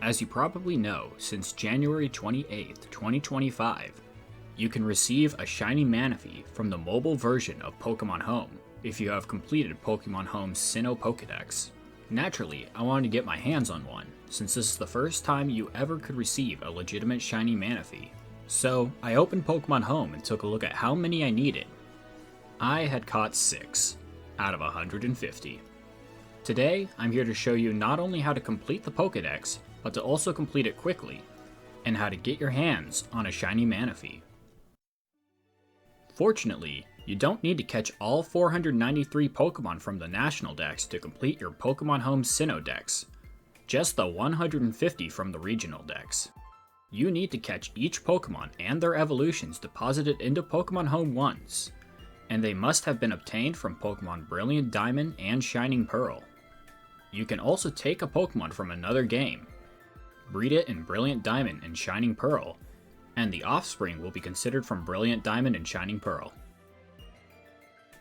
As you probably know, since January 28th, 2025, you can receive a Shiny Manaphy from the mobile version of Pokemon Home if you have completed Pokemon Home's Sinnoh Pokedex. Naturally, I wanted to get my hands on one, since this is the first time you ever could receive a legitimate Shiny Manaphy. So, I opened Pokemon Home and took a look at how many I needed. I had caught 6 out of 150. Today, I'm here to show you not only how to complete the Pokedex, but to also complete it quickly, and how to get your hands on a Shiny Manaphy. Fortunately, you don't need to catch all 493 Pokemon from the National Dex to complete your Pokemon Home Sinnoh Dex, just the 150 from the Regional Dex. You need to catch each Pokemon and their evolutions deposited into Pokemon Home once, and they must have been obtained from Pokemon Brilliant Diamond and Shining Pearl. You can also take a Pokemon from another game, breed it in Brilliant Diamond and Shining Pearl, and the offspring will be considered from Brilliant Diamond and Shining Pearl.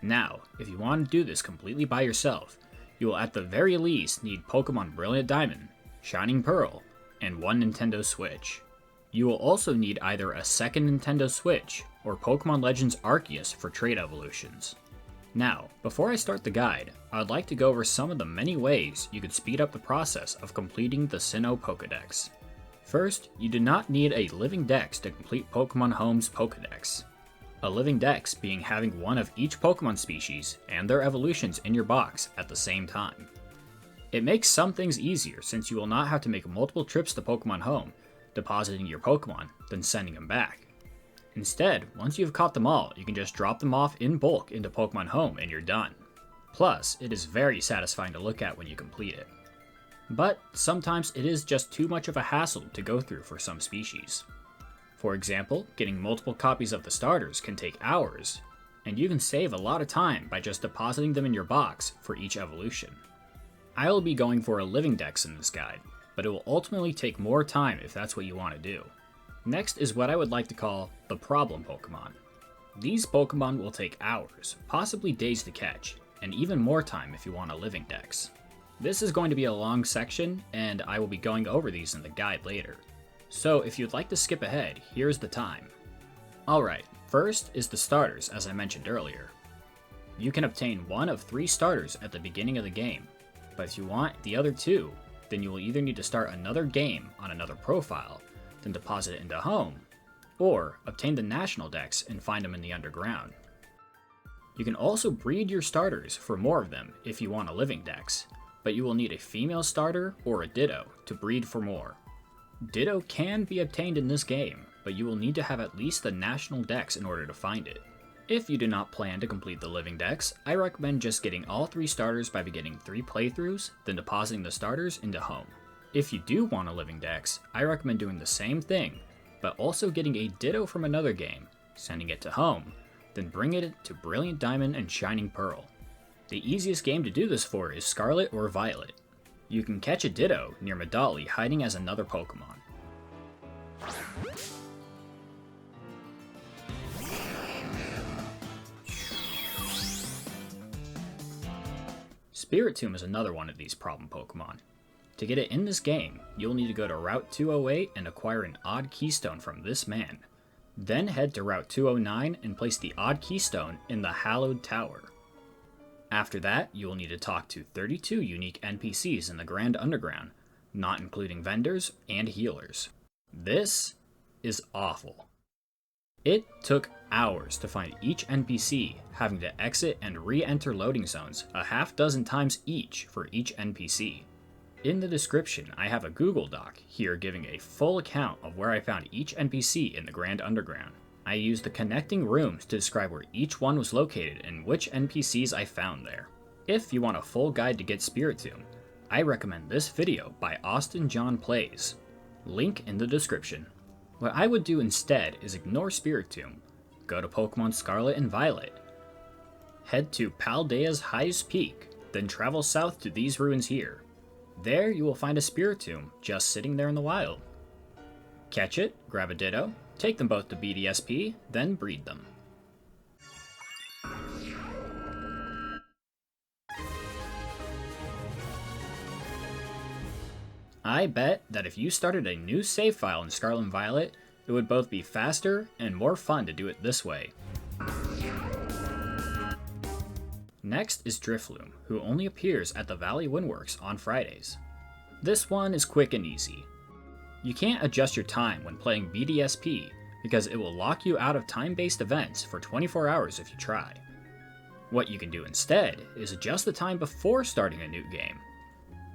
Now, if you want to do this completely by yourself, you will at the very least need Pokemon Brilliant Diamond, Shining Pearl, and one Nintendo Switch. You will also need either a second Nintendo Switch or Pokemon Legends Arceus for trait evolutions. Now, before I start the guide, I would like to go over some of the many ways you could speed up the process of completing the Sinnoh Pokedex. First, you do not need a living dex to complete Pokemon Home's Pokedex. A living dex being having one of each Pokemon species and their evolutions in your box at the same time. It makes some things easier since you will not have to make multiple trips to Pokemon Home, depositing your Pokemon, then sending them back. Instead, once you've caught them all, you can just drop them off in bulk into Pokemon Home and you're done. Plus, it is very satisfying to look at when you complete it. But sometimes it is just too much of a hassle to go through for some species. For example, getting multiple copies of the starters can take hours, and you can save a lot of time by just depositing them in your box for each evolution. I will be going for a living dex in this guide, but it will ultimately take more time if that's what you want to do. Next is what I would like to call the problem Pokemon. These Pokemon will take hours, possibly days to catch, and even more time if you want a living dex. This is going to be a long section, and I will be going over these in the guide later. So if you'd like to skip ahead, here's the time. Alright, first is the starters, as I mentioned earlier. You can obtain one of 3 starters at the beginning of the game, but if you want the other 2, then you will either need to start another game on another profile, then deposit it into Home, or obtain the National Dex and find them in the underground. You can also breed your starters for more of them if you want a living dex, but you will need a female starter or a Ditto to breed for more. Ditto can be obtained in this game, but you will need to have at least the National Dex in order to find it. If you do not plan to complete the living dex, I recommend just getting all 3 starters by beginning 3 playthroughs, then depositing the starters into Home. If you do want a living dex, I recommend doing the same thing, but also getting a Ditto from another game, sending it to Home, then bringing it to Brilliant Diamond and Shining Pearl. The easiest game to do this for is Scarlet or Violet. You can catch a Ditto near Medali hiding as another Pokemon. Spiritomb is another one of these problem Pokemon. To get it in this game, you'll need to go to Route 208 and acquire an odd keystone from this man. Then head to Route 209 and place the odd keystone in the Hallowed Tower. After that, you will need to talk to 32 unique NPCs in the Grand Underground, not including vendors and healers. This is awful. It took hours to find each NPC, having to exit and re-enter loading zones a half dozen times each for each NPC. In the description, I have a Google Doc here giving a full account of where I found each NPC in the Grand Underground. I used the connecting rooms to describe where each one was located and which NPCs I found there. If you want a full guide to get Spiritomb, I recommend this video by Austin John Plays. Link in the description. What I would do instead is ignore Spiritomb, go to Pokemon Scarlet and Violet, head to Paldea's highest peak, then travel south to these ruins here. There you will find a Spiritomb just sitting there in the wild. Catch it, grab a Ditto, take them both to BDSP, then breed them. I bet that if you started a new save file in Scarlet and Violet, it would both be faster and more fun to do it this way. Next is Drifloon, who only appears at the Valley Windworks on Fridays. This one is quick and easy. You can't adjust your time when playing BDSP because it will lock you out of time-based events for 24 hours if you try. What you can do instead is adjust the time before starting a new game.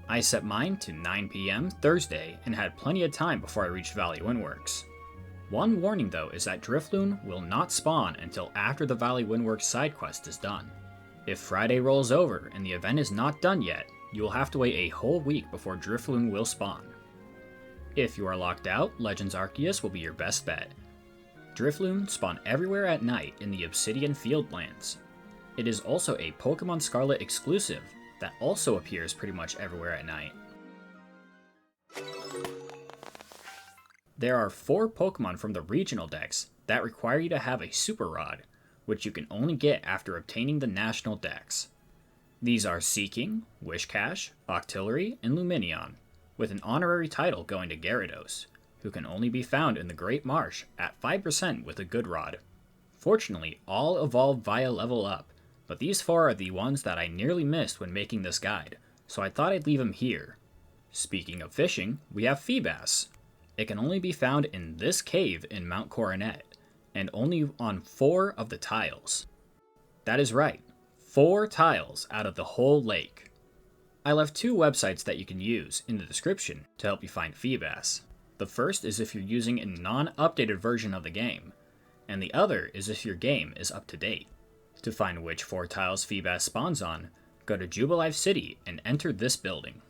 I set mine to 9 PM Thursday and had plenty of time before I reached Valley Windworks. One warning though is that Drifloon will not spawn until after the Valley Windworks side quest is done. If Friday rolls over and the event is not done yet, you will have to wait a whole week before Drifloon will spawn. If you are locked out, Legends Arceus will be your best bet. Drifloon spawn everywhere at night in the Obsidian Fieldlands. It is also a Pokemon Scarlet exclusive that also appears pretty much everywhere at night. There are 4 Pokemon from the regional dex that require you to have a Super Rod, which you can only get after obtaining the national dex. These are Seaking, Wishcash, Octillery, and Lumineon, with an honorary title going to Gyarados, who can only be found in the Great Marsh at 5% with a good rod. Fortunately, all evolve via level up, but these 4 are the ones that I nearly missed when making this guide, so I thought I'd leave them here. Speaking of fishing, we have Feebas. It can only be found in this cave in Mount Coronet, and only on 4 of the tiles. That is right, 4 tiles out of the whole lake. I left 2 websites that you can use in the description to help you find Feebas. The first is if you're using a non-updated version of the game, and the other is if your game is up to date. To find which 4 tiles Feebas spawns on, go to Jubilife City and enter this building.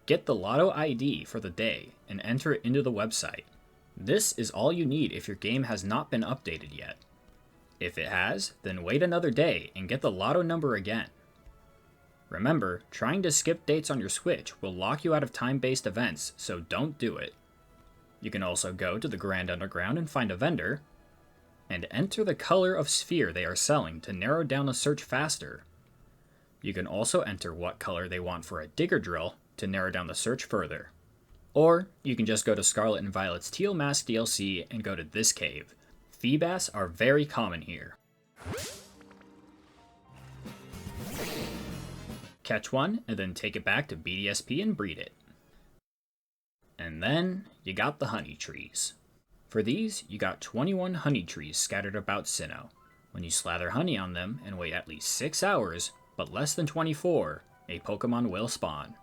Get the Lotto ID for the day and enter it into the website. This is all you need if your game has not been updated yet. If it has, then wait another day and get the Lotto number again. Remember, trying to skip dates on your Switch will lock you out of time-based events, so don't do it. You can also go to the Grand Underground and find a vendor, and enter the color of sphere they are selling to narrow down the search faster. You can also enter what color they want for a digger drill to narrow down the search further. Or you can just go to Scarlet and Violet's Teal Mask DLC and go to this cave. Feebas are very common here. Catch one and then take it back to BDSP and breed it. And then you got the honey trees. For these, you got 21 honey trees scattered about Sinnoh. When you slather honey on them and wait at least 6 hours, but less than 24, a Pokemon will spawn.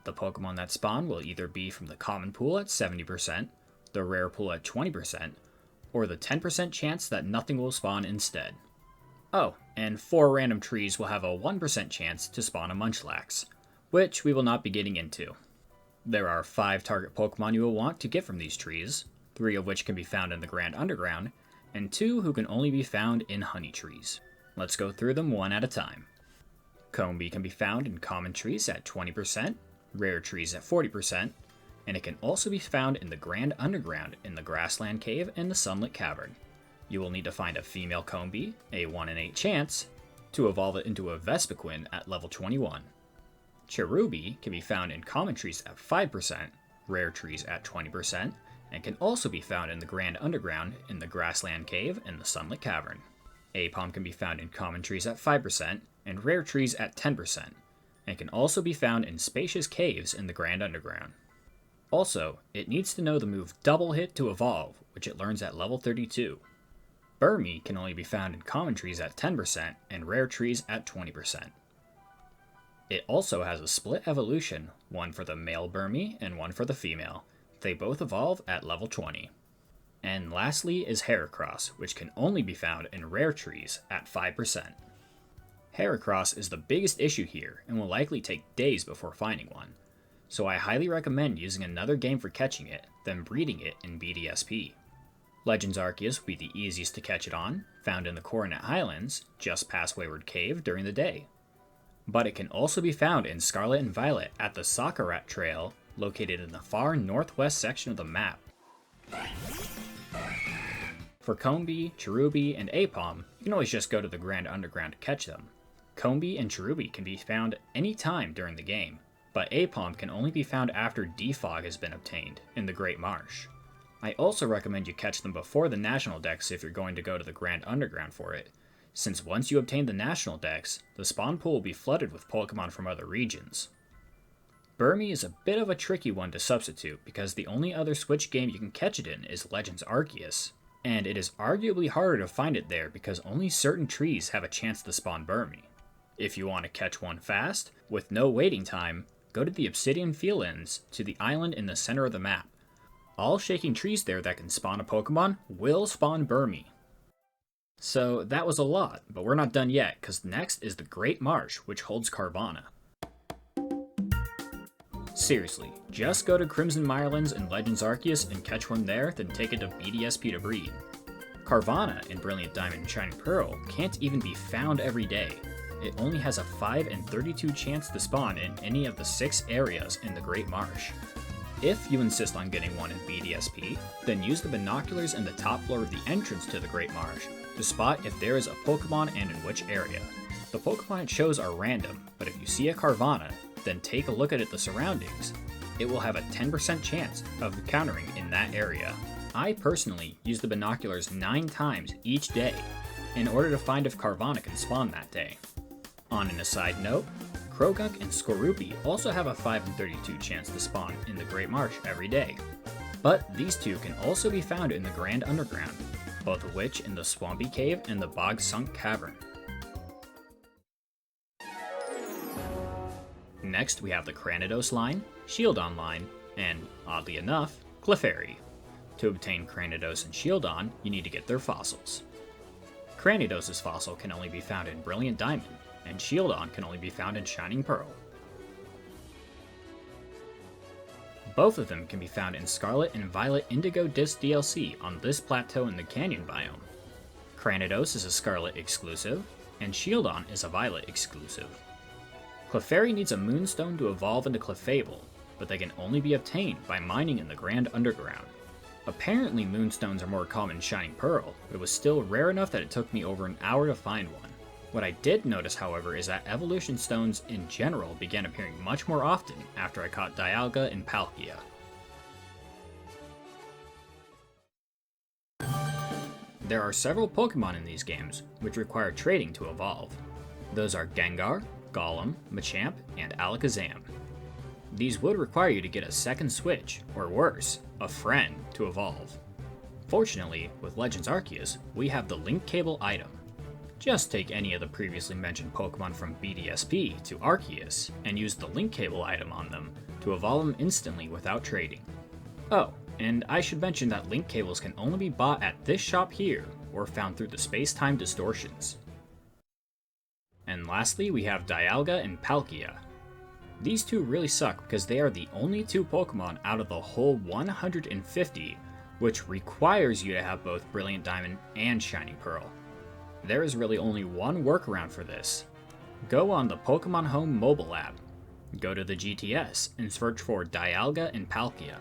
The Pokemon that spawn will either be from the common pool at 70%, the rare pool at 20%, or the 10% chance that nothing will spawn instead. Oh, and 4 random trees will have a 1% chance to spawn a Munchlax, which we will not be getting into. There are 5 target Pokemon you will want to get from these trees, 3 of which can be found in the Grand Underground, and 2 who can only be found in honey trees. Let's go through them one at a time. Combee can be found in common trees at 20%, rare trees at 40%, and it can also be found in the Grand Underground in the Grassland Cave and the Sunlit Cavern. You will need to find a female Combee, a 1 in 8 chance, to evolve it into a Vespiquen at level 21. Cherubi can be found in common trees at 5%, rare trees at 20%, and can also be found in the Grand Underground in the Grassland Cave and the Sunlit Cavern. Aipom can be found in common trees at 5%, and rare trees at 10%, and can also be found in spacious caves in the Grand Underground. Also, it needs to know the move Double Hit to evolve, which it learns at level 32. Burmy can only be found in common trees at 10% and rare trees at 20%. It also has a split evolution, one for the male Burmy and one for the female. They both evolve at level 20. And lastly is Heracross, which can only be found in rare trees at 5%. Heracross is the biggest issue here and will likely take days before finding one, so I highly recommend using another game for catching it, then breeding it in BDSP. Legends Arceus will be the easiest to catch it on, found in the Coronet Highlands, just past Wayward Cave during the day. But it can also be found in Scarlet and Violet at the Sakarat Trail, located in the far northwest section of the map. For Combee, Cherubi, and Aipom, you can always just go to the Grand Underground to catch them. Combee and Cherubi can be found anytime during the game, but Apom can only be found after Defog has been obtained in the Great Marsh. I also recommend you catch them before the National Dex if you're going to go to the Grand Underground for it, since once you obtain the National Dex, the spawn pool will be flooded with Pokemon from other regions. Burmy is a bit of a tricky one to substitute because the only other Switch game you can catch it in is Legends Arceus, and it is arguably harder to find it there because only certain trees have a chance to spawn Burmy. If you want to catch one fast, with no waiting time, go to the Obsidian Fieldlands to the island in the center of the map. All shaking trees there that can spawn a Pokemon will spawn Burmy. So that was a lot, but we're not done yet, because next is the Great Marsh, which holds Carvanha. Seriously, just go to Crimson Mirelands in Legends Arceus and catch one there, then take it to BDSP to breed. Carvanha in Brilliant Diamond and Shining Pearl can't even be found every day. It only has a 5 in 32 chance to spawn in any of the 6 areas in the Great Marsh. If you insist on getting one in BDSP, then use the binoculars in the top floor of the entrance to the Great Marsh to spot if there is a Pokemon and in which area. The Pokemon it shows are random, but if you see a Carvanha, then take a look at the surroundings. It will have a 10% chance of encountering in that area. I personally use the binoculars 9 times each day in order to find if Carvanha can spawn that day. On an aside note, Croagunk and Skorupi also have a 5 in 32 chance to spawn in the Great Marsh every day. But these two can also be found in the Grand Underground, both of which in the Swampy Cave and the Bog Sunk Cavern. Next we have the Cranidos line, Shieldon line, and, oddly enough, Clefairy. To obtain Cranidos and Shieldon, you need to get their fossils. Cranidos' fossil can only be found in Brilliant Diamond, and Shieldon can only be found in Shining Pearl. Both of them can be found in Scarlet and Violet Indigo Disc DLC on this plateau in the Canyon biome. Cranidos is a Scarlet exclusive, and Shieldon is a Violet exclusive. Clefairy needs a Moonstone to evolve into Clefable, but they can only be obtained by mining in the Grand Underground. Apparently Moonstones are more common in Shining Pearl, but it was still rare enough that it took me over an hour to find one. What I did notice, however, is that Evolution Stones in general began appearing much more often after I caught Dialga and Palkia. There are several Pokemon in these games, which require trading to evolve. Those are Gengar, Golem, Machamp, and Alakazam. These would require you to get a second Switch, or worse, a friend, to evolve. Fortunately, with Legends Arceus, we have the Link Cable item. Just take any of the previously mentioned Pokemon from BDSP to Arceus, and use the Link Cable item on them to evolve them instantly without trading. Oh, and I should mention that Link Cables can only be bought at this shop here, or found through the space-time distortions. And lastly, we have Dialga and Palkia. These two really suck because they are the only 2 Pokemon out of the whole 150 which requires you to have both Brilliant Diamond and Shining Pearl. There is really only one workaround for this. Go on the Pokemon Home mobile app, go to the GTS, and search for Dialga and Palkia.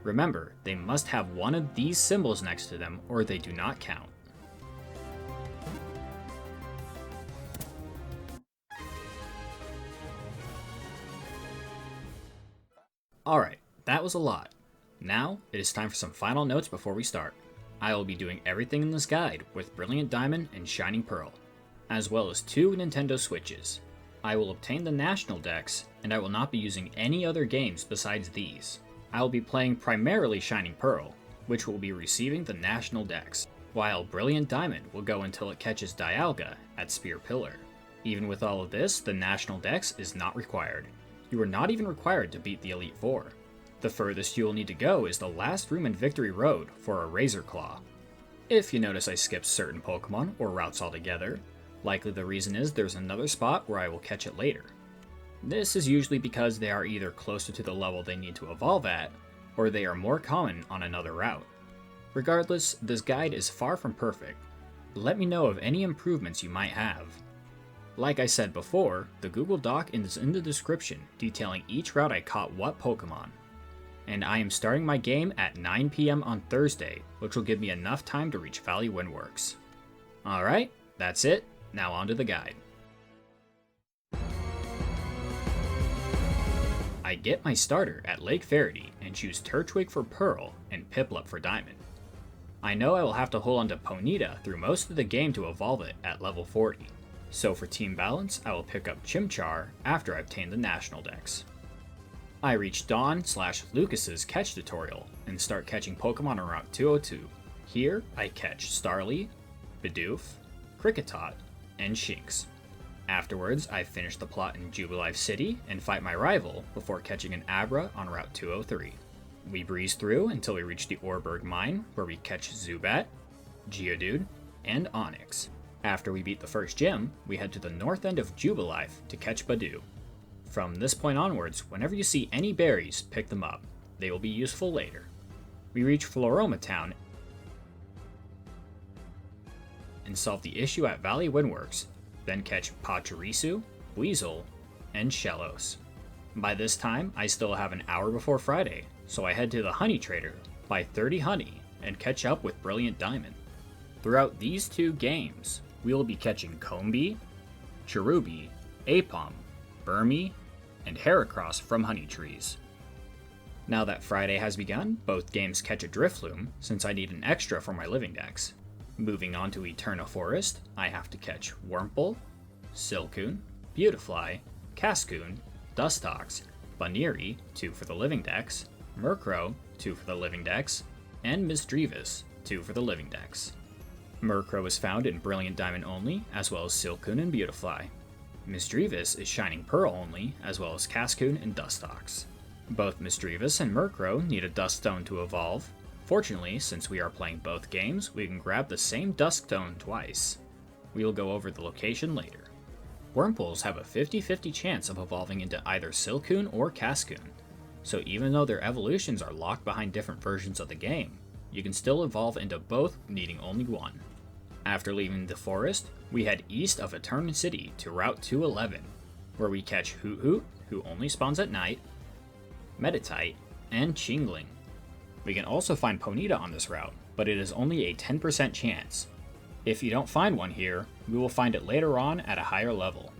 Remember, they must have one of these symbols next to them or they do not count. Alright, that was a lot. Now, it is time for some final notes before we start. I will be doing everything in this guide with Brilliant Diamond and Shining Pearl, as well as 2 Nintendo Switches. I will obtain the National Dex, and I will not be using any other games besides these. I will be playing primarily Shining Pearl, which will be receiving the National Dex, while Brilliant Diamond will go until it catches Dialga at Spear Pillar. Even with all of this, the National Dex is not required. You are not even required to beat the Elite Four. The furthest you will need to go is the last room in Victory Road for a Razor Claw. If you notice I skipped certain Pokemon or routes altogether, likely the reason is there's another spot where I will catch it later. This is usually because they are either closer to the level they need to evolve at, or they are more common on another route. Regardless, this guide is far from perfect. Let me know of any improvements you might have. Like I said before, the Google Doc is in the description detailing each route I caught what Pokemon. And I am starting my game at 9 PM on Thursday, which will give me enough time to reach Valley Windworks. Alright, that's it, now on to the guide. I get my starter at Lake Faraday and choose Turtwig for Pearl and Piplup for Diamond. I know I will have to hold on to Ponyta through most of the game to evolve it at level 40, so for team balance I will pick up Chimchar after I obtain the National Dex. I reach Dawn/Lucas's catch tutorial and start catching Pokemon on Route 202. Here I catch Starly, Bidoof, Kricketot, and Shinx. Afterwards, I finish the plot in Jubilife City and fight my rival before catching an Abra on Route 203. We breeze through until we reach the Orberg Mine, where we catch Zubat, Geodude, and Onix. After we beat the first gym, we head to the north end of Jubilife to catch Badoo. From this point onwards, whenever you see any berries, pick them up. They will be useful later. We reach Floroma Town and solve the issue at Valley Windworks, then catch Pachirisu, Weasel, and Shellos. By this time, I still have an hour before Friday, so I head to the Honey Trader, buy 30 honey, and catch up with Brilliant Diamond. Throughout these 2 games, we will be catching Combee, Cherubi, Apom, Burmy, and Heracross from honey trees. Now that Friday has begun, both games catch a Drifloon, since I need an extra for my living dex. Moving on to Eterna Forest, I have to catch Wurmple, Silcoon, Beautifly, Cascoon, Dustox, Baneri, 2 for the living dex, Murkrow, 2 for the living dex, and Misdreavus, 2 for the living dex. Murkrow is found in Brilliant Diamond only, as well as Silcoon and Beautifly. Misdreavus is Shining Pearl only, as well as Cascoon and Dustox. Both Misdreavus and Murkrow need a Dusk Stone to evolve. Fortunately, since we are playing both games, we can grab the same Dusk Stone twice. We will go over the location later. Wurmples have a 50-50 chance of evolving into either Silcoon or Cascoon, so even though their evolutions are locked behind different versions of the game, you can still evolve into both needing only one. After leaving the forest, we head east of Eterna City to Route 211, where we catch Hoot Hoot, who only spawns at night, Meditite, and Chingling. We can also find Ponyta on this route, but it is only a 10% chance. If you don't find one here, we will find it later on at a higher level.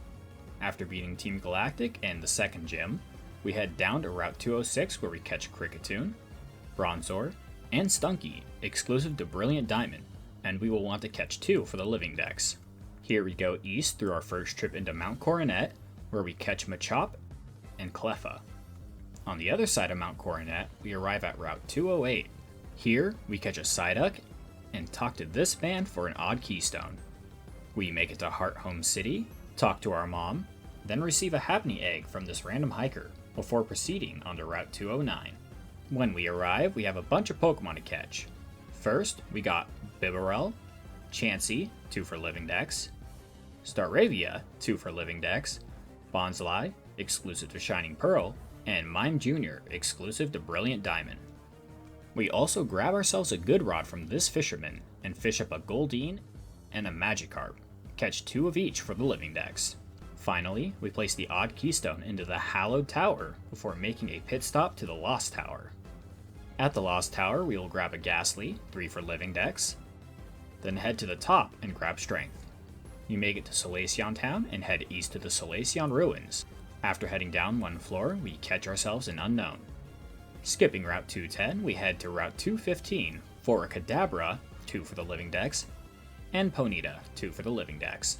After beating Team Galactic and the second gym, we head down to Route 206 where we catch Kricketune, Bronzor, and Stunky, exclusive to Brilliant Diamond, and we will want to catch 2 for the living dex. Here we go east through our first trip into Mount Coronet, where we catch Machop and Cleffa. On the other side of Mount Coronet, we arrive at Route 208. Here, we catch a Psyduck and talk to this man for an odd keystone. We make it to Heart Home City, talk to our mom, then receive a Happiny Egg from this random hiker, before proceeding onto Route 209. When we arrive, we have a bunch of Pokemon to catch. First, we got Bibarel, Chansey, 2 for living dex, Staravia, 2 for living dex, Bonsly, exclusive to Shining Pearl, and Mime Jr., exclusive to Brilliant Diamond. We also grab ourselves a good rod from this fisherman and fish up a Goldeen and a Magikarp, catch 2 of each for the living dex. Finally, we place the odd keystone into the Hallowed Tower before making a pit stop to the Lost Tower. At the Lost Tower, we will grab a Ghastly, 3 for living dex, then head to the top and grab Strength. You make it to Solaceon Town and head east to the Solaceon Ruins. After heading down 1 floor, we catch ourselves an Unknown. Skipping Route 210, we head to Route 215 for a Kadabra, 2 for the living dex, and Ponyta, 2 for the living dex.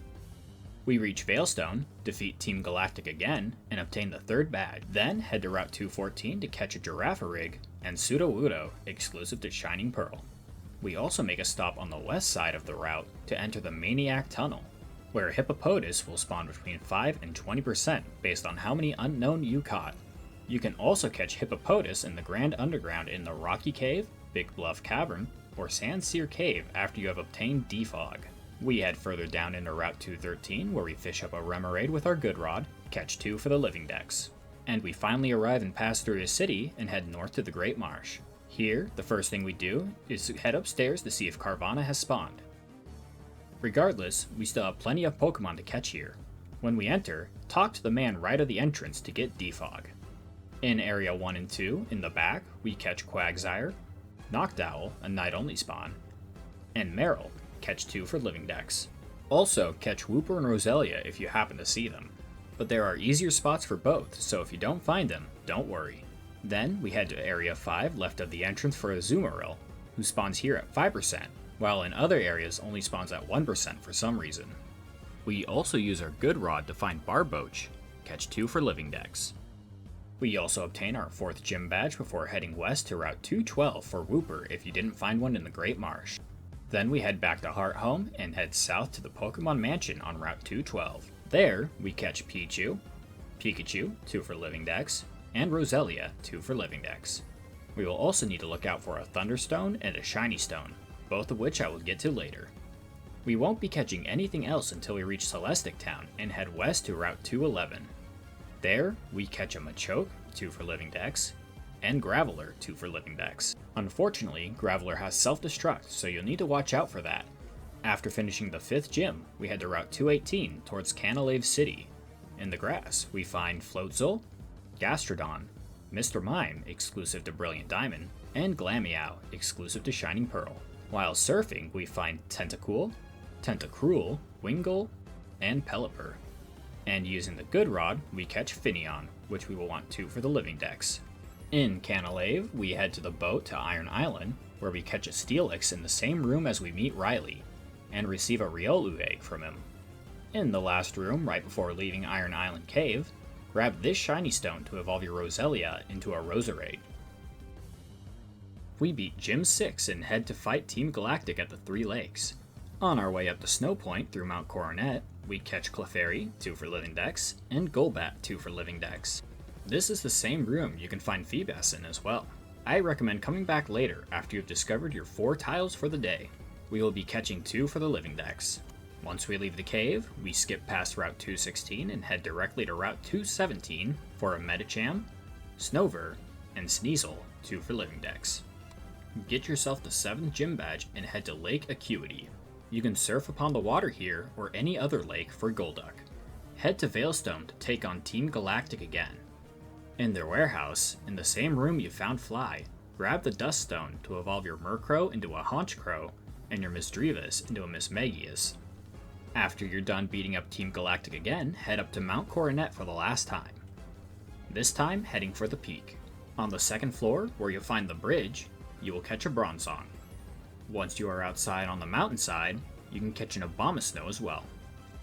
We reach Veilstone, defeat Team Galactic again, and obtain the 3rd badge. Then head to Route 214 to catch a Girafarig and Sudowoodo, exclusive to Shining Pearl. We also make a stop on the west side of the route to enter the Maniac Tunnel, where Hippopotas will spawn between 5 and 20% based on how many Unknown you caught. You can also catch Hippopotas in the Grand Underground in the Rocky Cave, Big Bluff Cavern, or Sandseer Cave after you have obtained Defog. We head further down into Route 213 where we fish up a Remoraid with our Good Rod, catch 2 for the living dex. And we finally arrive in Pastoria City and head north to the Great Marsh. Here, the first thing we do is head upstairs to see if Carvanha has spawned. Regardless, we still have plenty of Pokemon to catch here. When we enter, talk to the man right at the entrance to get Defog. In Area 1 and 2, in the back, we catch Quagsire, Noctowl, a night-only spawn, and Meryl, catch 2 for living dex. Also, catch Wooper and Roselia if you happen to see them. but there are easier spots for both, so if you don't find them, don't worry. Then we head to Area 5 left of the entrance for Azumarill, who spawns here at 5%, while in other areas only spawns at 1% for some reason. We also use our Good Rod to find Barboach, catch 2 for Living Dex. We also obtain our 4th gym badge before heading west to Route 212 for Wooper if you didn't find one in the Great Marsh. Then we head back to Hearthome and head south to the Pokemon Mansion on Route 212. There, we catch Pichu, Pikachu, 2 for Living Dex, and Roselia, 2 for Living Dex. We will also need to look out for a Thunderstone and a Shiny Stone, both of which I will get to later. We won't be catching anything else until we reach Celestic Town and head west to Route 211. There, we catch a Machoke, 2 for Living Dex, and Graveler, 2 for Living Dex. Unfortunately, Graveler has self-destruct, so you'll need to watch out for that. After finishing the 5th gym, we head to Route 218 towards Canalave City. In the grass, we find Floatzel, Gastrodon, Mr. Mime, exclusive to Brilliant Diamond, and Glameow, exclusive to Shining Pearl. While surfing, we find Tentacool, Tentacruel, Wingull, and Pelipper. And using the Good Rod, we catch Finneon, which we will want 2 for the Living Dex. In Canalave, we head to the boat to Iron Island, where we catch a Steelix in the same room as we meet Riley, and receive a Riolu egg from him. In the last room, right before leaving Iron Island Cave, grab this Shiny Stone to evolve your Roselia into a Roserade. We beat Gym 6 and head to fight Team Galactic at the Three Lakes. On our way up to Snow Point through Mount Coronet, we catch Clefairy, 2 for Living Dex, and Golbat, 2 for Living Dex. This is the same room you can find Feebas in as well. I recommend coming back later after you've discovered your 4 tiles for the day. We will be catching 2 for the Living Dex. Once we leave the cave, we skip past Route 216 and head directly to Route 217 for a Medicham, Snover, and Sneasel, 2 for Living Dex. Get yourself the 7th gym badge and head to Lake Acuity. You can surf upon the water here or any other lake for Golduck. Head to Veilstone to take on Team Galactic again. In their warehouse, in the same room you found Fly, grab the Dust Stone to evolve your Murkrow into a Haunchcrow and your Misdreavus into a Mismagius. After you're done beating up Team Galactic again, head up to Mount Coronet for the last time. This time, heading for the peak. On the 2nd floor, where you'll find the bridge, you will catch a Bronzong. Once you are outside on the mountainside, you can catch an Abomasnow as well.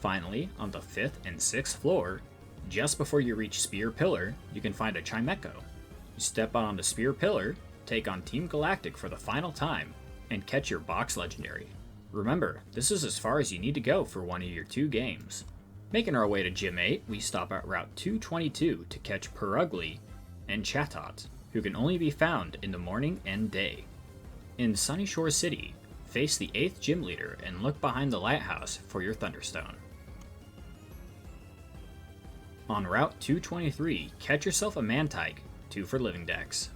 Finally, on the 5th and 6th floor, just before you reach Spear Pillar, you can find a Chimecho. You step out on the Spear Pillar, take on Team Galactic for the final time, and catch your box legendary. Remember, this is as far as you need to go for one of your 2 games. Making our way to Gym 8, we stop at Route 222 to catch Purugly and Chatot, who can only be found in the morning and day. In Sunny Shore City, face the 8th gym leader and look behind the lighthouse for your Thunderstone. On Route 223, catch yourself a Mantike, 2 for Living Dex.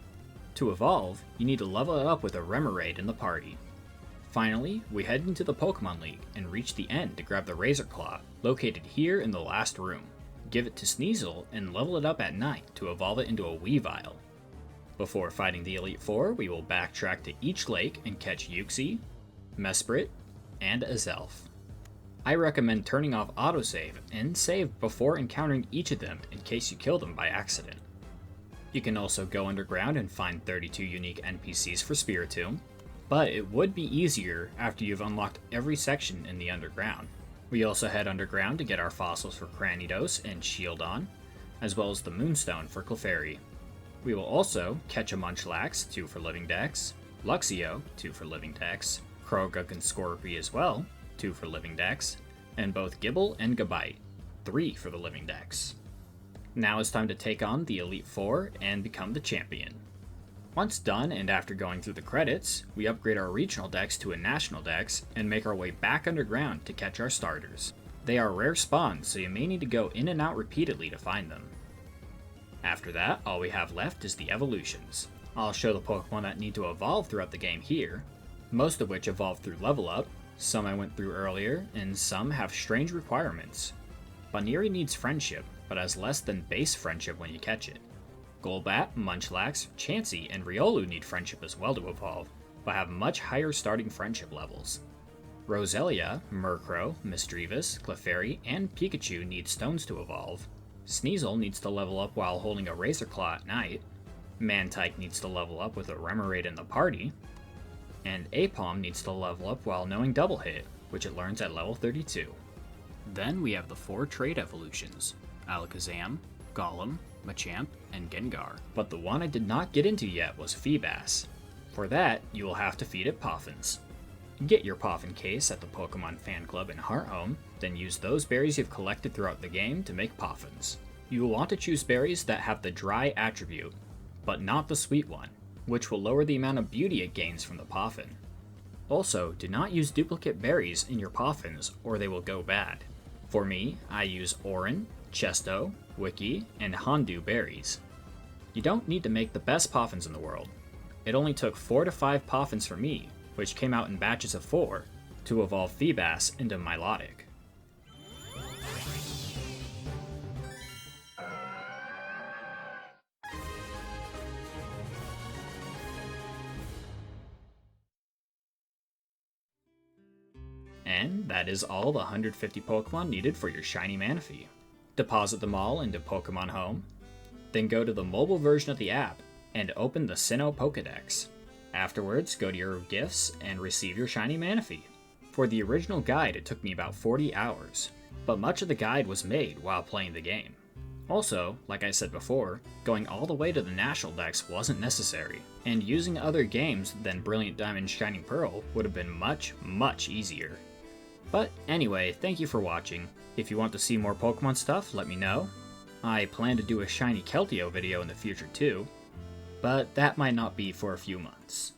To evolve, you need to level it up with a Remoraid in the party. Finally, we head into the Pokemon League and reach the end to grab the Razor Claw, located here in the last room. Give it to Sneasel and level it up at 9 to evolve it into a Weavile. Before fighting the Elite Four, we will backtrack to each lake and catch Uxie, Mesprit, and Azelf. I recommend turning off autosave and save before encountering each of them in case you kill them by accident. You can also go underground and find 32 unique NPCs for Spiritomb, but it would be easier after you've unlocked every section in the underground. We also head underground to get our fossils for Cranidos and Shieldon, as well as the Moonstone for Clefairy. We will also catch a Munchlax, 2 for Living Dex, Luxio, 2 for Living Dex, Croagunk and Scorpy as well, 2 for Living Dex, and both Gibble and Gabite, 3 for the Living Dex. Now it's time to take on the Elite Four and become the champion. Once done, and after going through the credits, we upgrade our regional dex to a national dex and make our way back underground to catch our starters. They are rare spawns, so you may need to go in and out repeatedly to find them. After that, all we have left is the evolutions. I'll show the Pokemon that need to evolve throughout the game here, most of which evolve through level up, some I went through earlier, and some have strange requirements. Baniri needs friendship, but has less than base friendship when you catch it. Golbat, Munchlax, Chansey, and Riolu need friendship as well to evolve, but have much higher starting friendship levels. Roselia, Murkrow, Misdreavus, Clefairy, and Pikachu need stones to evolve, Sneasel needs to level up while holding a Razor Claw at night, Mantike needs to level up with a Remoraid in the party, and Aipom needs to level up while knowing Double Hit, which it learns at level 32. Then we have the 4 trait evolutions, Alakazam, Golem, Machamp, and Gengar. But the one I did not get into yet was Feebas. For that, you will have to feed it Poffins. Get your Poffin case at the Pokemon Fan Club in Hearthome, then use those berries you've collected throughout the game to make Poffins. You will want to choose berries that have the dry attribute, but not the sweet one, which will lower the amount of beauty it gains from the Poffin. Also, do not use duplicate berries in your Poffins or they will go bad. For me, I use Orin, Chesto, Wiki, and Hondu berries. You don't need to make the best Poffins in the world. It only took 4 to 5 Poffins for me, which came out in batches of 4, to evolve Feebas into Milotic. And that is all the 150 Pokemon needed for your Shiny Manaphy. Deposit them all into Pokemon Home, then go to the mobile version of the app and open the Sinnoh Pokédex. Afterwards, go to your gifts and receive your Shiny Manaphy. For the original guide, it took me about 40 hours, but much of the guide was made while playing the game. Also, like I said before, going all the way to the National Dex wasn't necessary, and using other games than Brilliant Diamond Shining Pearl would have been much, much easier. But anyway, thank you for watching. If you want to see more Pokemon stuff, let me know. I plan to do a Shiny Keldeo video in the future too, but that might not be for a few months.